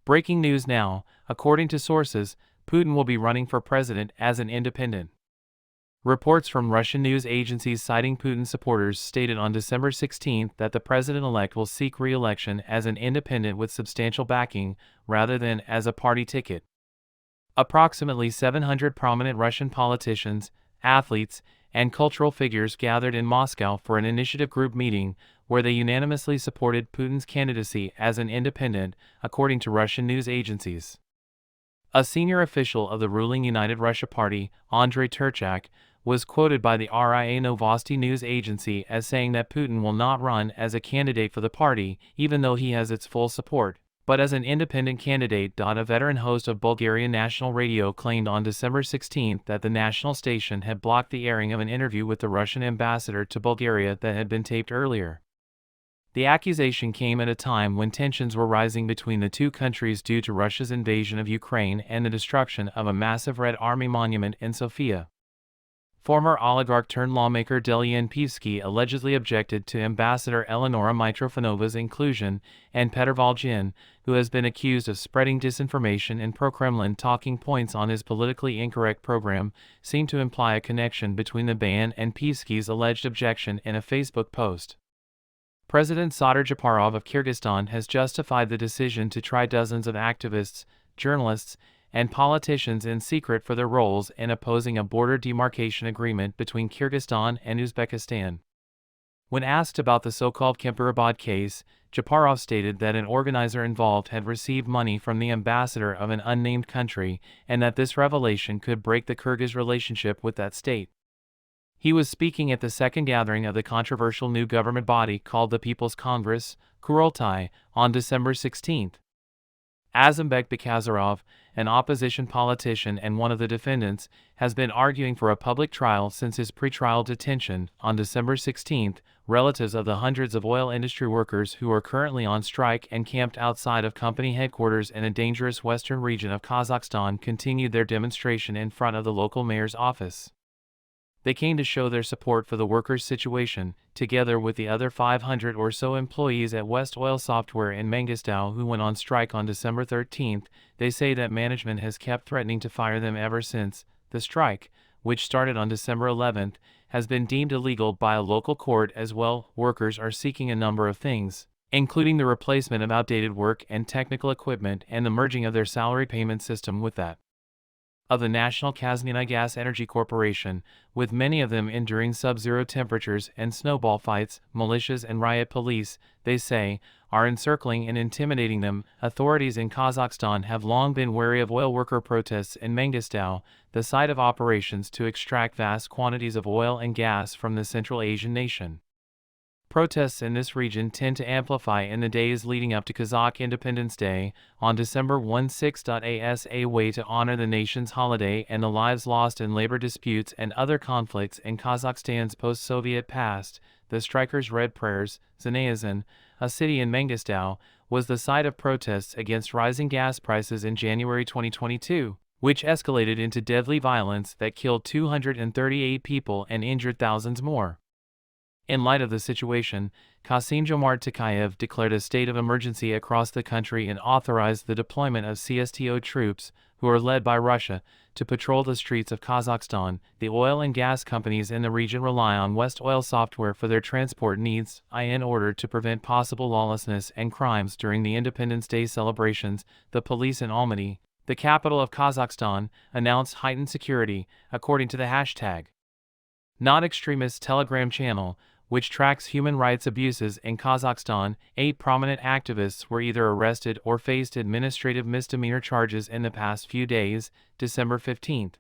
Breaking news now, according to sources, Putin will be running for president as an independent. Reports from Russian news agencies citing Putin supporters stated on December 16 that the president-elect will seek re-election as an independent with substantial backing, rather than as a party ticket. Approximately 700 prominent Russian politicians, athletes, and cultural figures gathered in Moscow for an initiative group meeting where they unanimously supported Putin's candidacy as an independent, according to Russian news agencies. A senior official of the ruling United Russia Party, Andrei Turchak, was quoted by the RIA Novosti news agency as saying that Putin will not run as a candidate for the party, even though he has its full support, but as an independent candidate. A veteran host of Bulgarian national radio claimed on December 16 that the national station had blocked the airing of an interview with the Russian ambassador to Bulgaria that had been taped earlier. The accusation came at a time when tensions were rising between the two countries due to Russia's invasion of Ukraine and the destruction of a massive Red Army monument in Sofia. Former oligarch-turned-lawmaker Delian Peevsky allegedly objected to Ambassador Eleonora Mitrofanova's inclusion, and Petr Volgin, who has been accused of spreading disinformation and pro-Kremlin talking points on his politically incorrect program, seemed to imply a connection between the ban and Peevsky's alleged objection in a Facebook post. President Sadyr Japarov of Kyrgyzstan has justified the decision to try dozens of activists, journalists, and politicians in secret for their roles in opposing a border demarcation agreement between Kyrgyzstan and Uzbekistan. When asked about the so-called Kemperabad case, Japarov stated that an organizer involved had received money from the ambassador of an unnamed country, and that this revelation could break the Kyrgyz relationship with that state. He was speaking at the second gathering of the controversial new government body called the People's Congress, Kurultai, on December 16. Azambek Bakazarov, an opposition politician and one of the defendants, has been arguing for a public trial since his pretrial detention. On December 16, relatives of the hundreds of oil industry workers who are currently on strike and camped outside of company headquarters in a dangerous western region of Kazakhstan continued their demonstration in front of the local mayor's office. They came to show their support for the workers' situation, together with the other 500 or so employees at West Oil Software in Mangistau who went on strike on December 13. They say that management has kept threatening to fire them ever since. The strike, which started on December 11, has been deemed illegal by a local court as well. Workers are seeking a number of things, including the replacement of outdated work and technical equipment and the merging of their salary payment system with that of the National Kazhnyi Gas Energy Corporation, with many of them enduring sub-zero temperatures and snowball fights. Militias and riot police, they say, are encircling and intimidating them. Authorities in Kazakhstan have long been wary of oil worker protests in Mangistau, the site of operations to extract vast quantities of oil and gas from the Central Asian nation. Protests in this region tend to amplify in the days leading up to Kazakh Independence Day, on December 16. As a way to honor the nation's holiday and the lives lost in labor disputes and other conflicts in Kazakhstan's post-Soviet past, the strikers read prayers. Zanaizan, a city in Mangistau, was the site of protests against rising gas prices in January 2022, which escalated into deadly violence that killed 238 people and injured thousands more. In light of the situation, Kassym-Jomart Tokayev declared a state of emergency across the country and authorized the deployment of CSTO troops, who are led by Russia, to patrol the streets of Kazakhstan. The oil and gas companies in the region rely on West Oil Software for their transport needs, in order to prevent possible lawlessness and crimes during the Independence Day celebrations. The police in Almaty, the capital of Kazakhstan, announced heightened security, according to the hashtag Not Extremist Telegram channel, which tracks human rights abuses in Kazakhstan. 8 prominent activists were either arrested or faced administrative misdemeanor charges in the past few days. December 15.